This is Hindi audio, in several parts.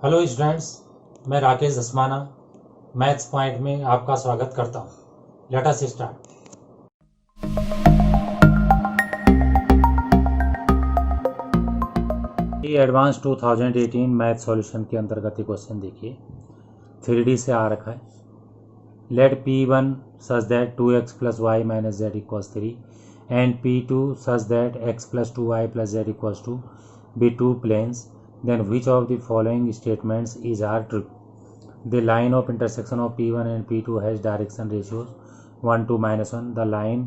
हेलो स्टूडेंट्स, मैं राकेश धस्माना मैथ्स पॉइंट में आपका स्वागत करता हूँ। Let us start. Advance 2018 math solution के अंतर्गत ये क्वेश्चन देखिए। 3D से आ रखा है। Let P1 such that 2x plus y minus z equals 3 and P2 such that x plus 2y plus z equals 2 be two planes, then which of the following statements are true? The line of intersection of P1 and P2 has direction ratios 1 to -1. The line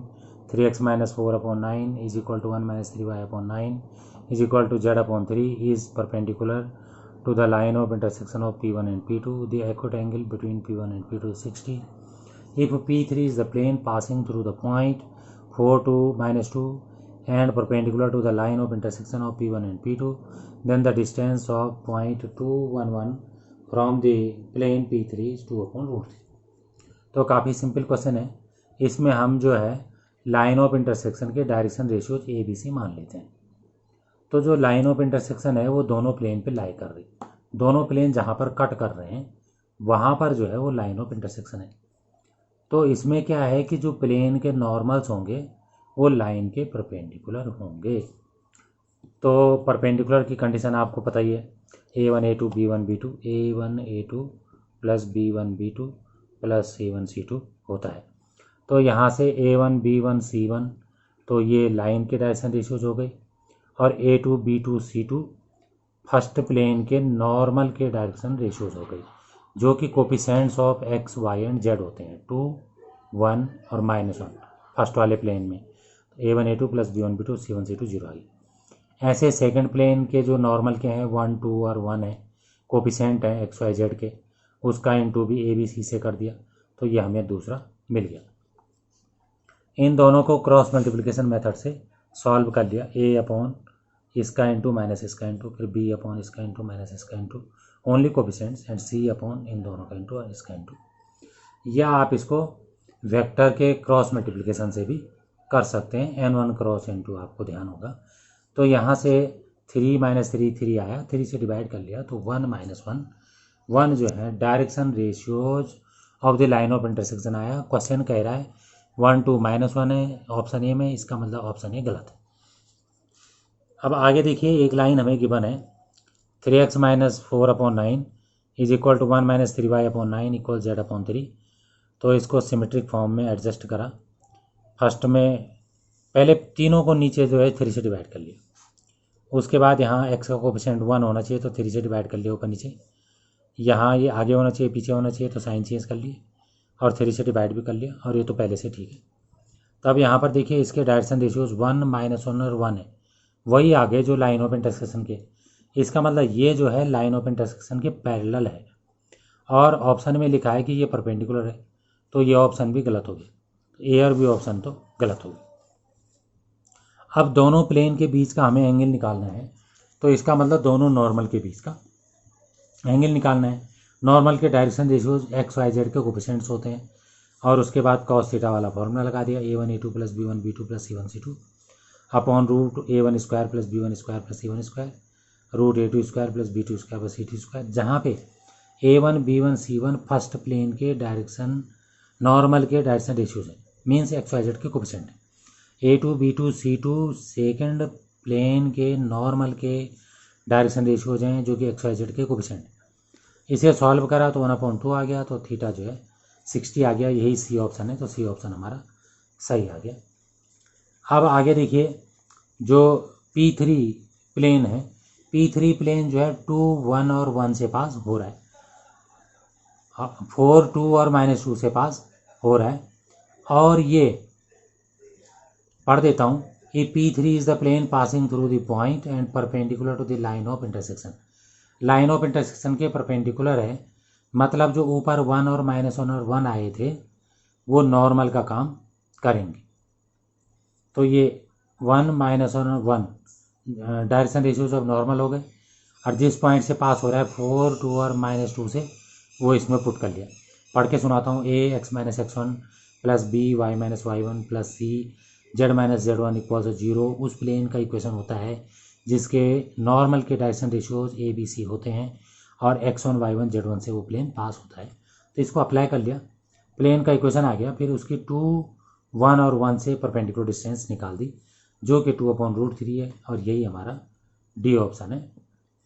3x minus 4 upon 9 is equal to 1 minus 3y upon 9 is equal to z upon 3 is perpendicular to the line of intersection of P1 and P2. The acute angle between P1 and P2 is 60. If P3 is the plane passing through the point 4 to -2 and perpendicular to the line of intersection of P1 and P2, then the distance of point 211 from the plane P3 is 2 upon root 3. तो काफ़ी सिंपल क्वेश्चन है। इसमें हम जो है लाइन ऑफ इंटरसेक्शन के direction ratios a b c मान लेते हैं। तो जो लाइन ऑफ इंटरसेक्शन है वो दोनों प्लेन पे लाई कर रही, दोनों प्लेन जहाँ पर कट कर रहे हैं वहाँ पर जो है वो लाइन ऑफ इंटरसेक्शन है। तो इसमें क्या है कि जो प्लेन के नॉर्मल्स होंगे वो लाइन के परपेंडिकुलर होंगे। तो परपेंडिकुलर की कंडीशन आपको पता ही है, A1 A2 B1 B2 A1 A2 plus B1 B2 plus C1 C2 होता है। तो यहाँ से A1 B1 C1 तो ये लाइन के डायरेक्शन रेशियोज हो गई, और A2 B2 C2 first plane के नॉर्मल के डायरेक्शन रेशियोज हो गई, जो कि coefficients of x y and z होते हैं 2 1 और -1 फर्स्ट वाले प्लेन में। A1 A2 plus B1 B2 C1 C2 0 आई। ऐसे सेकंड प्लेन के जो नॉर्मल के हैं 1 2 और 1 है, कोफिशिएंट है एक्स वाई जेड के, उसका इंटू भी ए बी सी से कर दिया, तो ये हमें दूसरा मिल गया। इन दोनों को क्रॉस मल्टीप्लिकेशन मेथड से सॉल्व कर लिया। ए अपॉन इसका इंटू माइनस इसका इंटू, फिर बी अपॉन इसका इंटू माइनस इसका into, only coefficients, and C upon इन दोनों का इंटू और इसका इंटू। या आप इसको वेक्टर के क्रॉस मल्टीप्लिकेशन से भी कर सकते हैं, n1 क्रॉस n2 आपको ध्यान होगा। तो यहाँ से 3 - 3 3 आया, 3 से डिवाइड कर लिया तो 1 - 1 जो है direction ratios of the line of intersection आया। क्वेश्चन कह रहा है 1 to -1 है ऑप्शन ए में, इसका मतलब ऑप्शन ए गलत है। अब आगे देखिए, एक लाइन हमें गिवन है 3x - 4 upon 9 is equal to 1 - 3y upon 9 equal z upon 3। तो इसको सिमेट्रिक फॉर्म में एडजस्ट करा। फर्स्ट में पहले तीनों को नीचे जो है 3 से डिवाइड कर लिया, उसके बाद यहाँ x का कोफिशिएंट 1 होना चाहिए तो 3 से डिवाइड कर लिया ऊपर नीचे, यहाँ ये आगे होना चाहिए पीछे होना चाहिए तो साइन चेंज कर लिए और 3 से डिवाइड भी कर लिया, और ये तो पहले से ठीक है। तब यहाँ पर देखिए इसके डायरेक्शन रेशियोज 1 -1 और 1 है, वही आगे जो लाइन ऑफ इंटरसेक्शन के, इसका मतलब ये जो है लाइन ऑफ इंटरसेक्शन के पैरेलल है, और ऑप्शन में लिखा है कि ये परपेंडिकुलर है, तो ये ऑप्शन भी गलत हो गया, ए और बी ऑप्शन तो गलत हो गया। अब दोनों प्लेन के बीच का हमें एंगल निकालना है, तो इसका मतलब दोनों नॉर्मल के बीच का एंगल निकालना है। नॉर्मल के direction ratios x y z के कोफिशिएंट्स होते हैं, और उसके बाद कॉस थीटा वाला फॉर्मूला लगा दिया, A1 A2 plus B1 B2 plus C1 C2 upon root A1 square plus B1 square plus C1 square root A2 square plus B2 square plus C2 square, जहाँ पे A1 B1 C1 first plane के डायरेक्शन नॉर्मल के डायरेक्शन रेशियोज है, मीन्स एक्स वाई जेड के कोफिशिएंट है। A2 B2 C2 second plane के नॉर्मल के डायरेक्शन रेशियोज हैं, जो कि एक्स वाई जेड के कोफिशिएंट है। इसे सॉल्व करा तो 1/2 आ गया, तो थीटा जो है 60 आ गया, यही सी ऑप्शन है, तो सी ऑप्शन हमारा सही आ गया। अब आगे देखिए, जो P3 प्लेन है, P3 प्लेन जो है 2 1 और 1 से पास हो रहा है, 4 2 और -2 से पास हो रहा है, और ये पढ़ देता हूँ कि P3 is the plane passing through the point and perpendicular to the line of intersection. Line of intersection के परपेंडिकुलर है, मतलब जो ऊपर 1 और -1 और 1 आए थे वो नॉर्मल का काम करेंगे। तो ये 1 -1 और 1 डायरेक्शन रेशियोज ऑफ नॉर्मल हो गए, और जिस पॉइंट से पास हो रहा है 4 2 और -2 से, वो इसमें पुट कर लिया। पढ़ के सुनाता हूँ, A x - x1 plus B y - y1 plus C z - z1 equal 0 उस प्लेन का इक्वेशन होता है जिसके नॉर्मल के direction ratios A B C होते हैं, और x1 y1 z1 से वो प्लेन पास होता है। तो इसको अप्लाई कर लिया, प्लेन का इक्वेशन आ गया, फिर उसकी 2, 1 और 1 से परपेंडिकुलर डिस्टेंस निकाल दी जो कि 2/√3 है, और यही हमारा डी ऑप्शन है।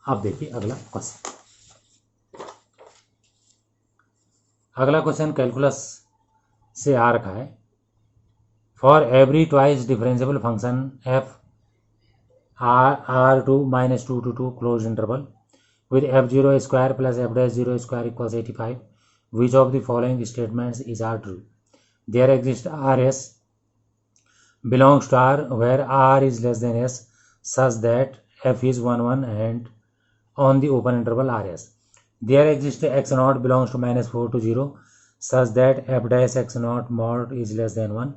अब देखिए अगला क्वेश्चन। अगला क्वेश्चन कैलकुलस से आ रखा है। For every twice differentiable function F r2 - 2 to 2 close interval with f0 square plus f'0 square equals 85, which of the following statements is are true? There exists rs belongs to r where r is less than s such that f is 1 1 and on the open interval rs. There exists x0 belongs to -4 to 0 such that f dash x0 mod is less than 1.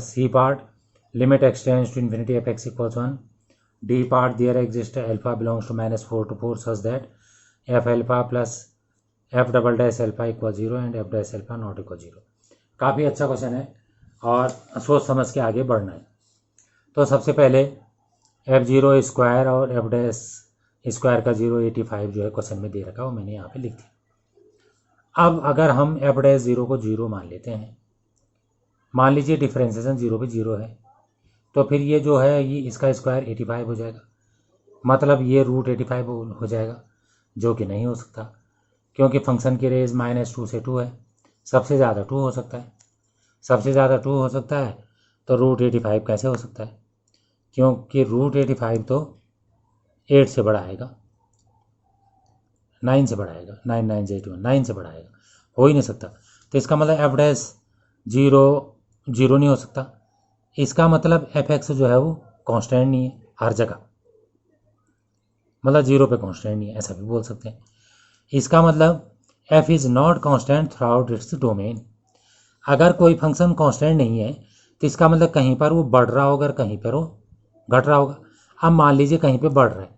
C part, limit extends to infinity fx equals 1. D part, there exists alpha belongs to -4 to 4 such that f alpha plus f double dash alpha equals 0 and f dash alpha not equal 0. काफ़ी अच्छा क्वेश्चन है और सोच समझ के आगे बढ़ना है। तो सबसे पहले f0 स्क्वायर और f डैश स्क्वायर का 0.85 जो है क्वेश्चन में दे रखा है वो मैंने यहाँ पे लिख दिया। अब अगर हम f डैश 0 को 0 मान लेते हैं, मान लीजिए डिफरेंशिएशन 0 पे 0 है, तो फिर ये जो है ये इसका स्क्वायर 85 हो जाएगा, मतलब ये √85 हो जाएगा, जो कि नहीं हो सकता क्योंकि फंक्शन की रेंज -2 से 2 है, सबसे ज़्यादा 2 हो सकता है, सबसे ज़्यादा 2 हो सकता है, तो √85 कैसे हो सकता है, क्योंकि √85 तो 8 से बड़ा आएगा, 9 से बड़ा आएगा, 9 9 से 81, 9 से बड़ा आएगा, हो ही नहीं सकता। तो इसका मतलब f डैश 0 नहीं हो सकता, इसका मतलब fx जो है वो कांस्टेंट नहीं है हर जगह, मतलब 0 पे कांस्टेंट नहीं है, ऐसा भी बोल सकते हैं। इसका मतलब f is not constant through out its domain. अगर कोई फंक्शन कांस्टेंट नहीं है तो इसका मतलब कहीं पर वो बढ़ रहा होगा, कहीं पर वो घट रहा होगा। अब मान लीजिए कहीं पे बढ़ रहा है,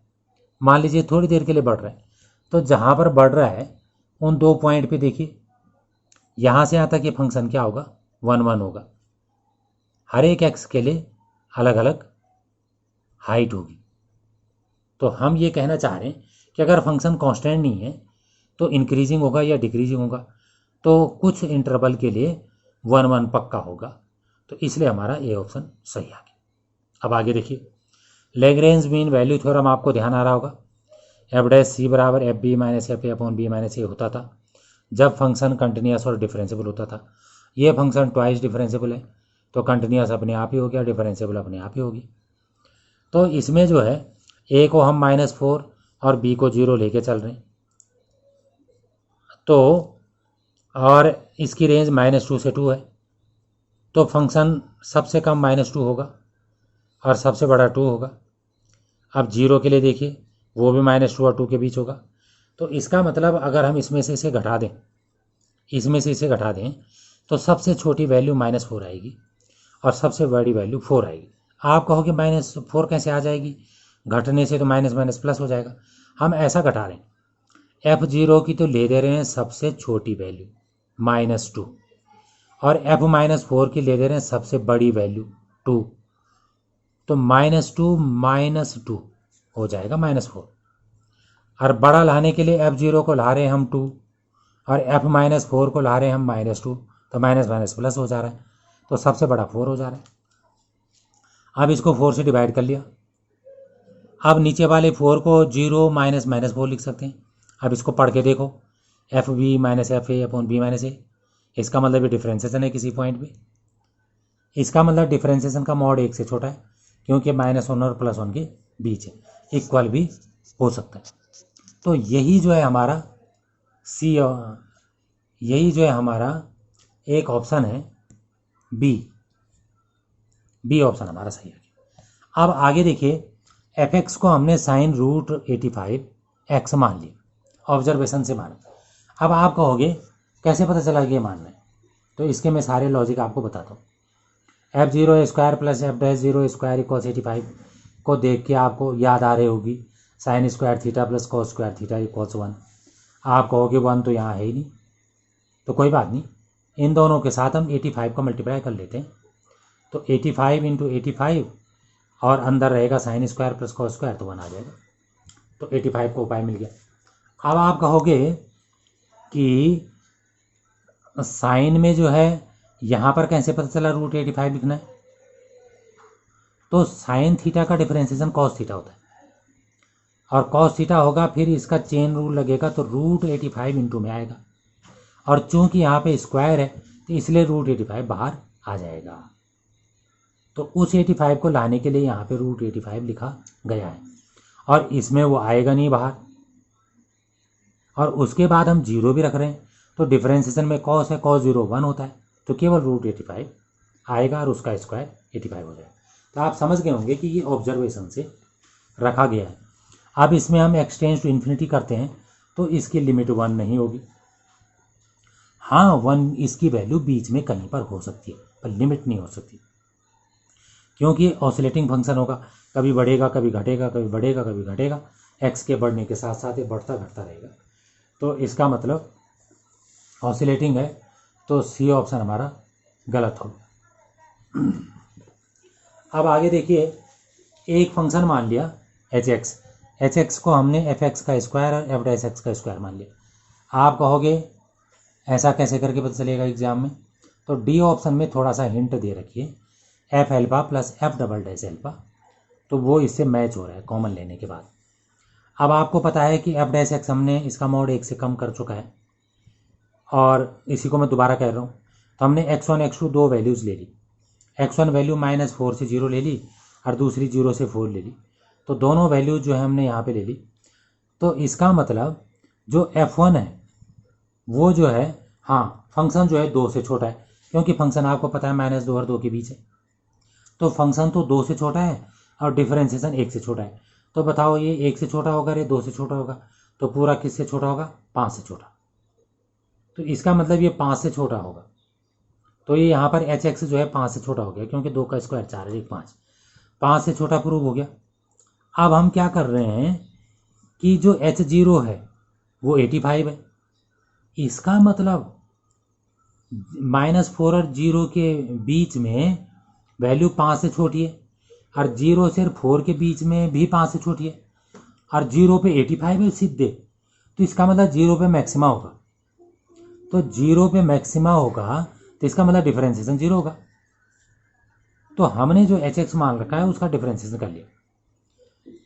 मान लीजिए थोड़ी देर के लिए बढ़ रहा है, तो जहाँ पर बढ़ रहा है उन 2 पॉइंट पे देखिए, यहाँ से यहाँ तक ये फंक्शन क्या होगा, 1 1 होगा, हर एक एक्स के लिए अलग अलग हाइट होगी। तो हम ये कहना चाह रहे हैं कि अगर फंक्शन कांस्टेंट नहीं है तो इंक्रीजिंग होगा या डिक्रीजिंग होगा, तो कुछ इंटरवल के लिए 1 1 पक्का होगा, तो इसलिए हमारा ए ऑप्शन सही आ गया। अब आगे देखिए, लैग्रेंज मीन वैल्यू थ्योरम आपको ध्यान आ रहा होगा, एफ डैश सी बराबर F B minus F A upon B minus A होता था जब फंक्शन कंटिन्यूस और डिफरेंशिएबल होता था। ये फंक्शन ट्वाइस डिफरेंशिएबल है, तो कंटिन्यूस अपने आप ही हो गया, डिफरेंशिएबल अपने आप ही होगी। तो इसमें जो है ए को हम -4 और बी को 0 लेके चल रहे हैं, तो और इसकी रेंज -2 से 2 है, तो फंक्शन सबसे कम -2 होगा और सबसे बड़ा 2 होगा। अब 0 के लिए देखिए, वो भी -2 और 2 के बीच होगा। तो इसका मतलब अगर हम इसमें से इसे घटा दें, इसमें से इसे घटा दें, तो सबसे छोटी वैल्यू -4 आएगी और सबसे बड़ी वैल्यू 4 आएगी। आप कहोगे -4 कैसे आ जाएगी, घटने से तो माइनस माइनस प्लस हो जाएगा। हम ऐसा घटा रहे हैं, f0 की तो ले दे रहे हैं सबसे छोटी वैल्यू -2 और f-4 की ले दे रहे हैं सबसे बड़ी वैल्यू 2, तो -2 हो जाएगा -4, और बड़ा लाने के लिए f0 को ला रहे हैं हम 2 और f-4 को ला रहे हैं हम -2, तो माइनस माइनस प्लस हो जा रहा है, तो सबसे बड़ा 4 हो जा रहा है। अब इसको 4 से डिवाइड कर लिया, अब नीचे वाले 4 को 0 माइनस माइनस 4 लिख सकते हैं। अब इसको पढ़ के देखो, F B minus F A upon B minus A, इसका मतलब ये डिफ्रेंसिएशन है किसी पॉइंट पे, इसका मतलब डिफ्रेंसिएशन का मॉड 1 से छोटा है क्योंकि -1 और +1 के बीच है, इक्वल भी हो सकता है। तो यही जो है हमारा सी, यही जो है हमारा एक ऑप्शन है बी ऑप्शन हमारा सही है। अब आगे देखिए, fx को हमने साइन √85 x मान लिया, ऑब्जर्वेशन से माना। अब आप कहोगे कैसे पता चला कि ये मानना है, तो इसके मैं सारे लॉजिक आपको बताता हूँ। f0 square plus f'0 square equals 85 को देख के आपको याद आ रही होगी sine square theta plus cos square theta equals 1। आप कहोगे 1 तो यहाँ है ही नहीं, तो कोई बात नहीं, इन दोनों के साथ हम 85 को मल्टीप्लाई कर लेते हैं, तो 85 × 85 और अंदर रहेगा sine square plus cos square, तो 1 आ जाएगा। तो 85 को उपाय मिल गया। अब आप कहोगे कि साइन में जो है यहाँ पर कैसे पता चला √85 लिखना है? तो साइन थीटा का डिफरेंशिएशन कॉस थीटा होता है, और कॉस थीटा होगा, फिर इसका चेन रूल लगेगा तो √85 इंटू में आएगा, और चूंकि यहाँ पे स्क्वायर है तो इसलिए √85 बाहर आ जाएगा। तो उस 85 को लाने के लिए यहाँ पे √85 लिखा गया है, और इसमें वो आएगा नहीं बाहर। और उसके बाद हम 0 भी रख रहे हैं, तो डिफरेंशिएशन में कॉस है, cos 0 1 होता है, तो केवल √85 आएगा और उसका स्क्वायर 85 हो जाएगा। तो आप समझ गए होंगे कि ये ऑब्जर्वेशन से रखा गया है। अब इसमें हम एक्सटेंज टू इन्फिनिटी करते हैं तो इसकी लिमिट 1 नहीं होगी। हाँ, 1 इसकी वैल्यू बीच में कहीं पर हो सकती है, पर लिमिट नहीं हो सकती, क्योंकि ये ऑसिलेटिंग फंक्शन होगा, कभी बढ़ेगा कभी घटेगा, कभी बढ़ेगा कभी घटेगा, एक्स के बढ़ने के साथ साथ ये बढ़ता घटता रहेगा। तो इसका मतलब ऑसिलेटिंग है, तो सी ऑप्शन हमारा गलत हो। अब आगे देखिए, एक फंक्शन मान लिया एच एक्स को हमने एफ एक्स का स्क्वायर और एफ डैश एक्स का स्क्वायर मान लिया। आप कहोगे ऐसा कैसे करके पता चलेगा एग्जाम में? तो डी ऑप्शन में थोड़ा सा हिंट दे रखिए, F alpha plus f double dash alpha, तो वो इससे मैच हो रहा है कॉमन लेने के बाद। अब आपको पता है कि एफ डैश एक्स हमने इसका मॉड 1 से कम कर चुका है, और इसी को मैं दोबारा कह रहा हूँ। तो हमने x1 x2 दो वैल्यूज़ ले ली, x1 वैल्यू -4 से 0 ले ली और दूसरी 0 से 4 ले ली, तो दोनों वैल्यू जो है हमने यहाँ पे ले ली। तो इसका मतलब जो f1 है वो जो है, हाँ, फंक्शन जो है 2 से छोटा है, क्योंकि फंक्शन आपको पता है -2 और 2 के बीच है, तो फंक्शन तो 2 से छोटा है और डिफरेंशिएशन 1 से छोटा है। तो बताओ ये 1 से छोटा होगा, ये 2 से छोटा होगा, तो पूरा किससे छोटा होगा? 5 से छोटा। तो इसका मतलब ये 5 से छोटा होगा, तो ये यहाँ पर एच एक्स जो है 5 से छोटा हो गया, क्योंकि 2 का स्क्वायर 4 है, 5 से छोटा प्रूव हो गया। अब हम क्या कर रहे हैं कि जो H0 है वो 85 है, इसका मतलब -4 और 0 के बीच में वैल्यू 5 से छोटी है, और 0 से 4 के बीच में भी 5 से छोटी है, और 0 पे 85 है सीधे, तो इसका मतलब 0 पे मैक्सिमा होगा। तो 0 पे मैक्सिमा होगा तो इसका मतलब डिफरेंशिएशन 0 होगा। तो हमने जो एच एक्स मान रखा है उसका डिफरेंशिएशन कर लिया,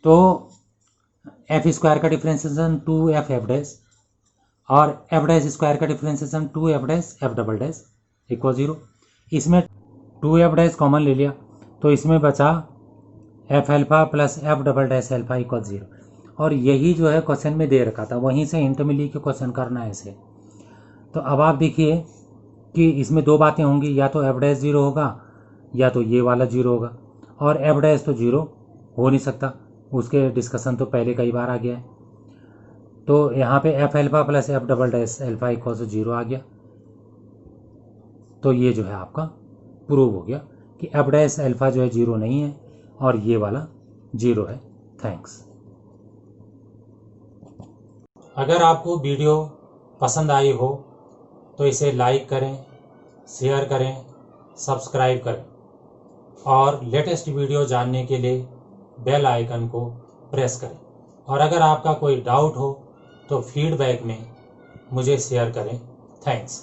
तो एफ स्क्वायर का डिफरेंशिएशन 2f एफ डैश और एफ डैश स्क्वायर का differentiation 2f dash F double dash equal 0। इसमें 2f डैश कॉमन ले लिया, तो इसमें बचा F alpha plus f double dash alpha equal 0। और यही जो है क्वेश्चन में दे रखा था, वहीं से हिंट मिली कि क्वेश्चन करना है ऐसे। तो अब आप देखिए कि इसमें दो बातें होंगी, या तो एफ डैश 0 होगा या तो ये वाला 0 होगा, और एफ डैश तो 0 हो नहीं सकता, उसके डिस्कशन तो पहले कई बार आ गया है। तो यहाँ पे f alpha plus f double dash alpha equal to 0 आ गया, तो ये जो है आपका प्रूव हो गया कि एफ डैश एल्फा जो है 0 नहीं है और ये वाला 0 है। थैंक्स। अगर आपको वीडियो पसंद आई हो तो इसे लाइक करें, शेयर करें, सब्सक्राइब करें, और लेटेस्ट वीडियो जानने के लिए बेल आइकन को प्रेस करें। और अगर आपका कोई डाउट हो तो फीडबैक में मुझे शेयर करें। थैंक्स।